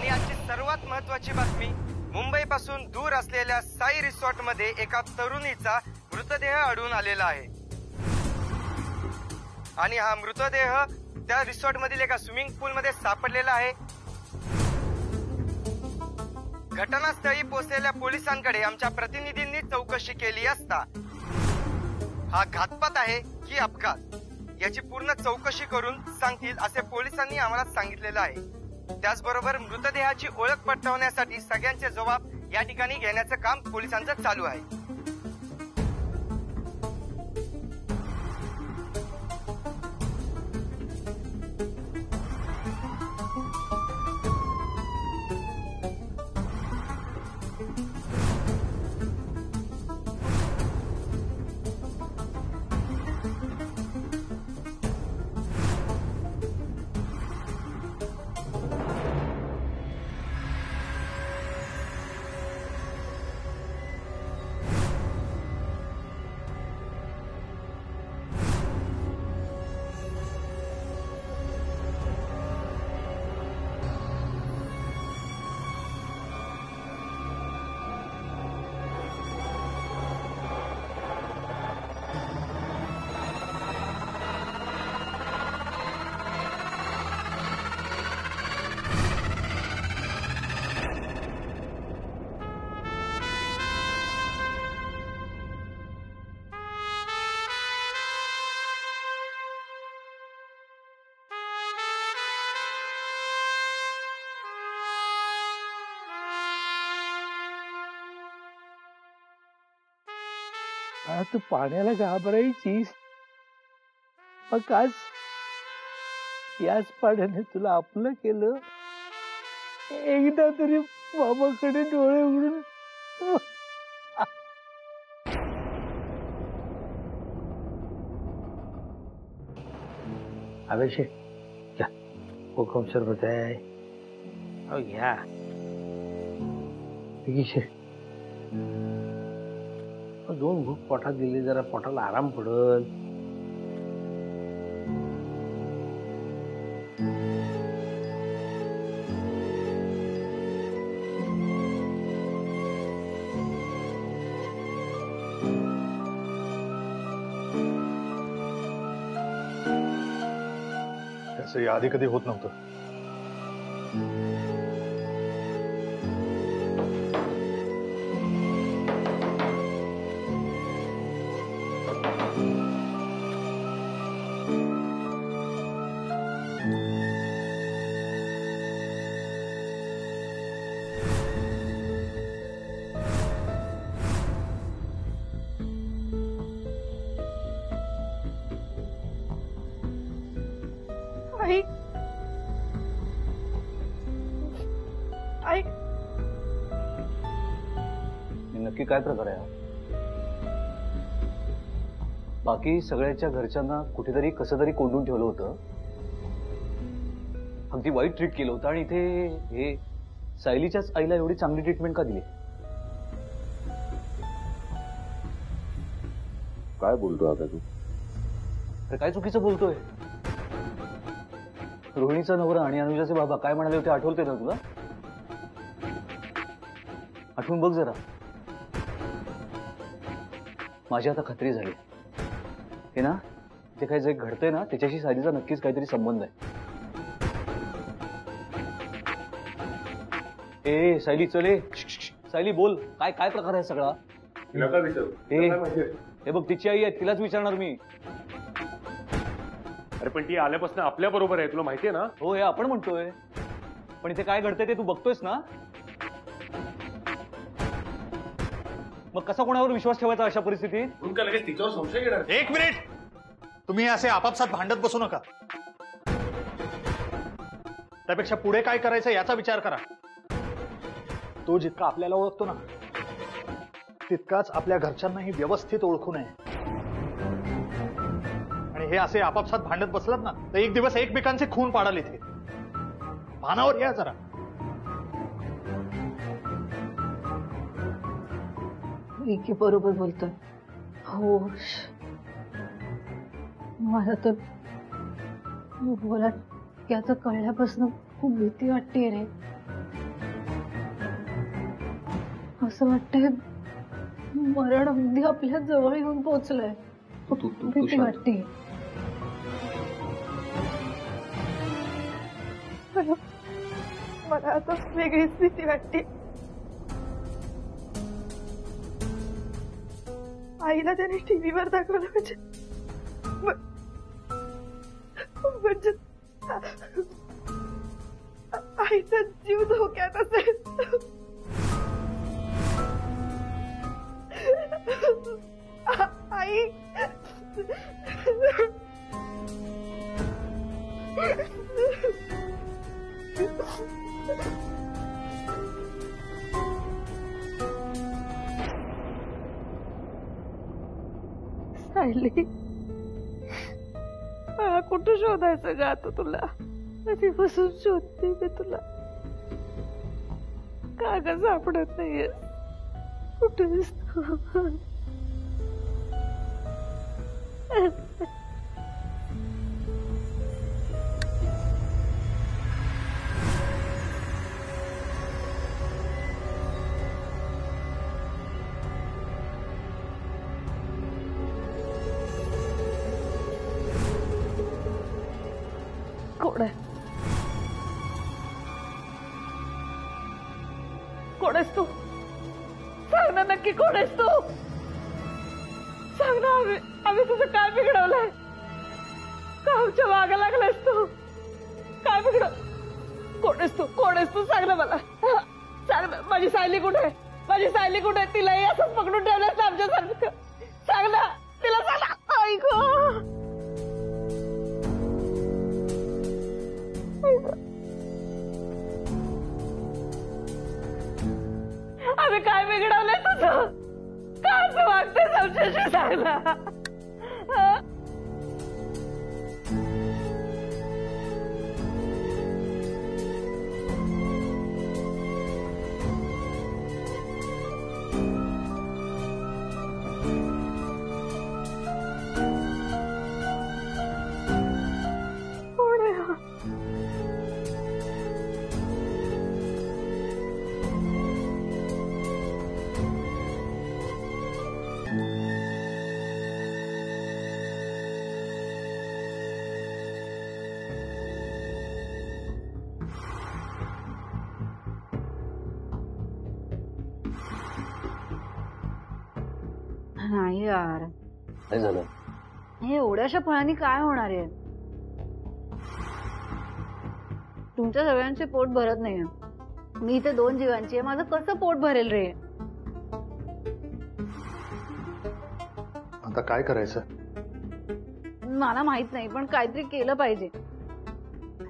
आणि आजची सर्वात महत्त्वाची बातमी, मुंबईपासून दूर असलेल्या साई रिसॉर्ट मध्ये एका तरुणीचा मृतदेह आढळून आलेला आहे आणि हा मृतदेह त्या रिसॉर्ट मधील एका स्विमिंग पूल मध्ये सापडलेला आहे। घटनास्थळी पोहोचलेल्या पोलिसांकडे आमच्या प्रतिनिधींनी चौकशी केली असता हा घातपात आहे की अपघात याची पूर्ण चौकशी करून सांगतील असे पोलिसांनी आम्हाला सांगितलेलं आहे। त्याचबरोबर मृतदेहाची ओळख पटवण्यासाठी सगळ्यांचे जबाब या ठिकाणी घेण्याचं काम पोलिसांचं चालू आहे। तू पाण्याला घाबरायचीस, मग आज याच पाण्याने तुला आपलं केलं। एकदा तरी बाबाकडे डोळे उघडून अभिषेक घ्या, हुकम सरबत आहे, घ्या। दोन भूक पोटात दिली, जरा पोटाला आराम पडल। त्याचं आधी कधी होत नव्हतं। नक्की काय प्रकार आहे? बाकी सगळ्याच्या घरच्यांना कुठेतरी कसं तरी कोंडून ठेवलं होतं, अगदी वाईट ट्रीट केलं होतं, आणि इथे हे सायलीच्याच आईला एवढी चांगली ट्रीटमेंट का दिली? काय बोलतो आता तू? अरे काय चुकीचं बोलतोय? रोहिणीचा नवरा आणि अनुजाचे बाबा काय म्हणाले होते आठवते ना तुला? आठवून बघ जरा। माझी आता खात्री झाली हे ना, जे काही जे घडतंय ना त्याच्याशी सायलीचा नक्कीच काहीतरी संबंध आहे। ए सायली, चले सायली, बोल, काय काय प्रकार आहे सगळा? हे बघ, तिची आई आहे, तिलाच विचारणार मी। अरे पण ती आल्यापासून आपल्या बरोबर आहे, तुला माहितीये ना? हो, हे आपण म्हणतोय, पण इथे काय घडतंय ते तू बघतोयस ना। मग कसा कोणावर विश्वास ठेवायचा अशा परिस्थितीत? तुमका लगेच तिच्यावर संशय घेणार? एक मिनिट, तुम्ही असे आपापसात भांडत बसू नका। त्यापेक्षा पुढे काय करायचं याचा विचार करा। तो जितका आपल्याला ओळखतो ना, तितकाच आपल्या घरच्यांनाही व्यवस्थित ओळखू नये। आणि हे असे आपापसात भांडत बसलात ना, तर एक दिवस एकमेकांचे खून पाडाल। इथे भानावर या जरा। विकी बरोबर बोलतोय। हो, मला तर बोला त्याचं कळल्यापासून खूप भीती वाटते रे। असं वाटतंय मरण अगदी आपल्या जवळ येऊन पोहोचलंय. भीती वाटते. मला आता वेगळीच भीती वाटते. आईला त्याने टीव्हीवर दाखवलं म्हणजे आईचा जीव धोक्यात असेल. आई सायली, मला कुठं शोधायचं ग आता तुला? कधीपासून शोधते मी तुला. का ग सापडत नाहीये? कुठेस तू? कोण आहे? कोण आहेस तू? सांग ना नक्की कोण आहेस तू? सांग ना. आम्ही तुझं काय बिघडवलंय? का आमच्या मागे लागलायस तू? काय बिघडव? कोण आहेस तू? कोण आहेस तू? सांग ना मला. सांग ना. माझी सायली कुठे आहे? माझी सायली कुठे आहे? तिलाही असंच पकडून ठेवलंस ना आमच्यासारखं. सांग ना. तिला सांग ना. ऐक. आम्ही काय बिघडवलंय तुझं? का असं वागतेस आमच्याशी? सांग ना. कोण आहे हा? नाही यार, काय झालं? हे एवढ्याशा फळांनी काय होणार आहे? तुमच्या सगळ्यांचे पोट भरत नाही. मी इथे 2 जीवांची आहे. माझं कसं पोट भरेल रे? आता काय करायचं? मला माहित नाही, पण काहीतरी केलं पाहिजे.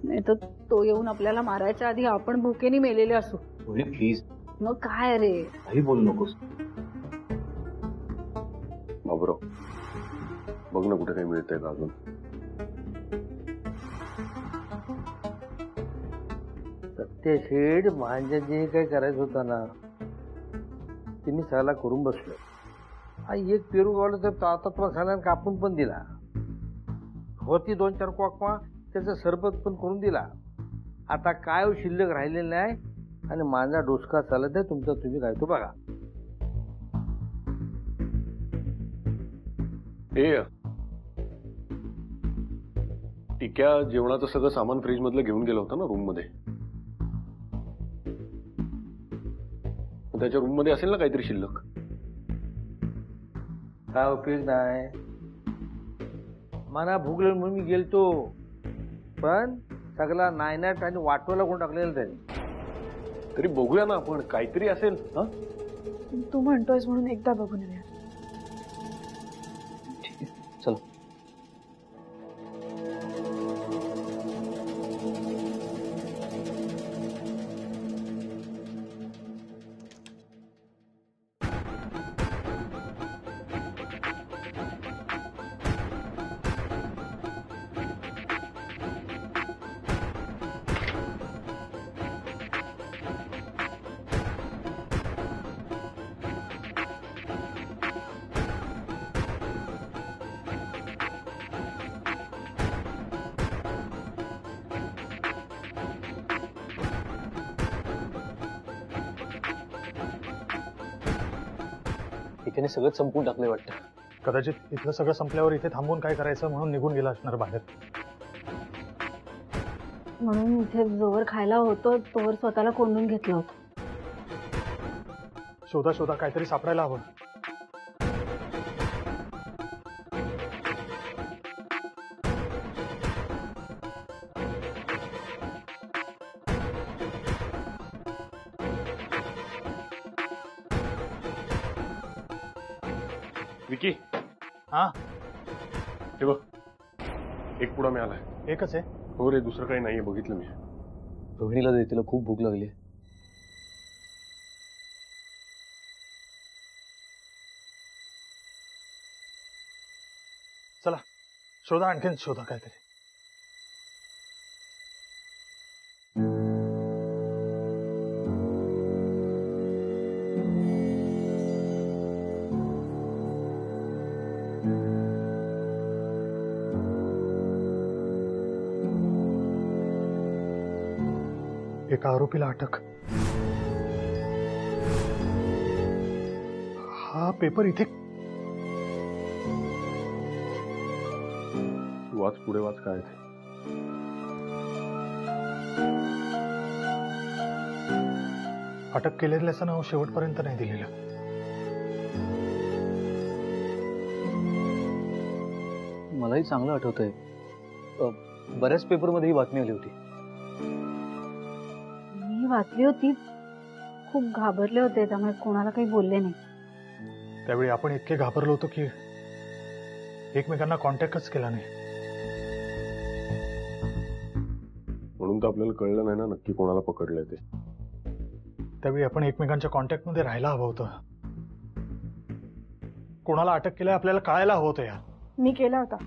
नाही तर तो येऊन आपल्याला मारायच्या आधी आपण भुकेने मेलेले असू. प्लीज. मग काय रे? काही बोलू नकोस. बाबूराव, बघ ना कुठे काही मिळतंय का अजून. सत्यशेठ माझ्या जे काही करायचं होतं ना त्यांनी सगळा करून बसलो. हा एक पेरू गावला तर आता तुला सगळ्यांना कापून पण दिला. होती 2-4 क्वाकवा त्याचं सरबत पण करून दिला. आता काय शिल्लक राहिलेलं नाही आणि माझा डोसका चालत आहे. तुमचा तुम्ही काय तो बघा. हे टिक्या जेवणाचं सगळं सामान फ्रीज मधलं घेऊन गेलं होतं ना रूम मध्ये. त्याच्या रूम मध्ये असेल ना काहीतरी शिल्लक. काय उपयोग नाही. मला भूक लागली म्हणून मी गेलतो, पण सगळा नायनाट आणि वाटवायला कोण टाकलेलं त्याने. तरी बघूया ना आपण, काहीतरी असेल. हा, तू म्हणतोयस म्हणून एकदा बघून येऊया. चल. एकाने सगळं संपून टाकलंय वाटतं. कदाचित इथलं सगळं संपल्यावर इथे थांबून काय करायचं म्हणून निघून गेला असणार बाहेर. म्हणून इथे जोवर खायला होतं तोवर स्वतःला कोंडून घेतलं होतं. शोधा शोधा काहीतरी सापडायला हवं. विकी, हा, हे बघ, एक पुडा मिळालाय. एकच आहे. हो रे, दुसरं काही नाहीये, बघितलं मी. रोहिणीला दे, तिला खूप भूक लागली. चला शोधा, आणखीन शोधा काहीतरी. एका आरोपीला अटक. हा पेपर इथे. तू वाच, पुढे वाच काय ते. अटक केलेल्याचं नाव शेवटपर्यंत नाही दिलेलं. मलाही चांगलं आठवतंय. बऱ्याच पेपरमध्ये ही बातमी आली होती. मी वाचली होती. खूप घाबरले होते, त्यामुळे कोणाला काही बोलले नाही. त्यावेळी आपण इतके घाबरलो होतो की एकमेकांना कॉन्टॅक्टच केला नाही. म्हणून तर आपल्याला कळलं नाही ना नक्की कोणाला पकडलंय ते. त्यावेळी आपण एकमेकांच्या कॉन्टॅक्टमध्ये राहायला हवं होतं. कोणाला अटक केलंय आपल्याला कळायला हवं होतं यार. मी केला होता.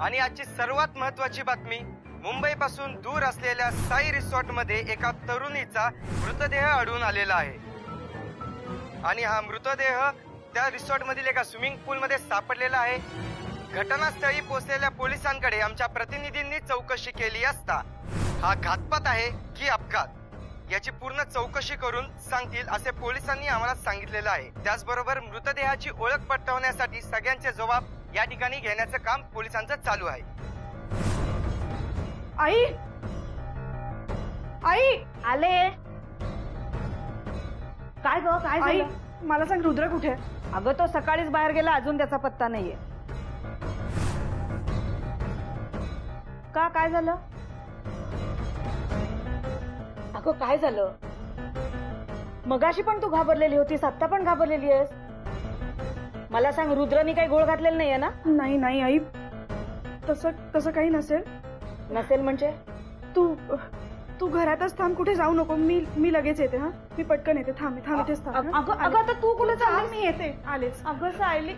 आणि आजची सर्वात महत्वाची बातमी, मुंबई पासून दूर असलेल्या साई रिसॉर्ट मध्ये एका तरुणीचा मृतदेह आढळून आलेला आहे. आणि हा मृतदेह त्या रिसॉर्ट मधील एका स्विमिंग पूल मध्ये सापडलेला आहे. घटनास्थळी पोहोचलेल्या पोलिसांकडे आमच्या प्रतिनिधींनी चौकशी केली असता हा घातपात आहे की अपघात याची पूर्ण चौकशी करून सांगतील असे पोलिसांनी आम्हाला सांगितलेलं आहे. त्याचबरोबर मृतदेहाची ओळख पटवण्यासाठी सगळ्यांचे जबाब या ठिकाणी घेण्याचं काम पोलिसांचं चालू आहे. आई, आई आले. काय ग, काय आई, झालं? मला सांग रुद्र कुठे आहे? अगं तो सकाळीच बाहेर गेला, अजून त्याचा पत्ता नाहीये. का, काय झालं? अगं काय झालं? मगाशी पण तू घाबरलेली होतीस, आता पण घाबरलेली आहेस. मला सांग, रुद्रनी काही गोळ घातलेला नाहीये ना? नाही नाही आई, तसं काही नसेल. नसेल म्हणजे? तू घरातच थांब, कुठे जाऊ नको. मी लगेच येते. हा, मी पटकन येते. थांब इथेच थांब. अगं आता तू कुठे चालली? मी येते, आलेच. अगं सायली,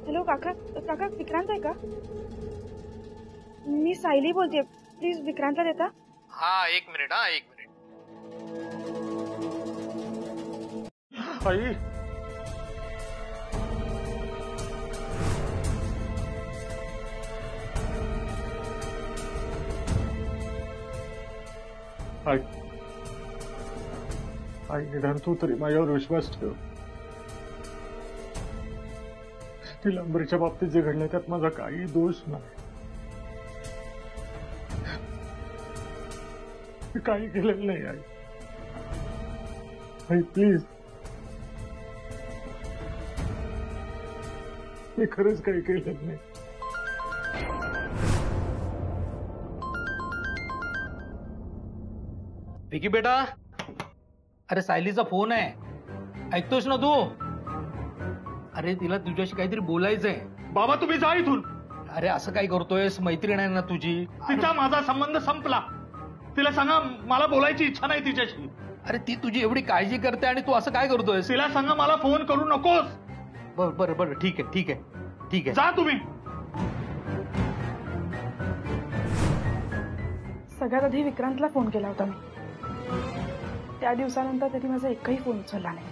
हॅलो काका विक्रांत आहे का? मी सायली बोलते. प्लीज विक्रांतला देता. हा, एक मिनिट. आई, आई निदान तू तरी माझ्यावर विश्वास ठेव. निलंबरीच्या बाबतीत जे घडलं त्यात माझा काही दोष नाही. मी काही केलेलं नाही आई. आई प्लीज, मी खरंच काही केलेलं नाही. विकी बेटा, अरे सायलीचा फोन आहे, ऐकतोस ना तू? अरे तिला तुझ्याशी काहीतरी बोलायचंय. बाबा तुम्ही जा इथून. अरे असं काय करतोयस? मैत्रीण आहे ना तुझी. तिचा माझा संबंध संपला. तिला सांगा मला बोलायची इच्छा नाही तिच्याशी. अरे ती तुझी एवढी काळजी करते आणि तू असं काय करतोयस? तिला सांगा मला फोन करू नकोस. बरं बरं बरं, ठीक आहे ठीक आहे ठीक आहे. जा तुम्ही. सगळ्यात आधी विक्रांतला फोन केला होता मी. त्या दिवसानंतर त्याने माझा एकही फोन उचलला नाही.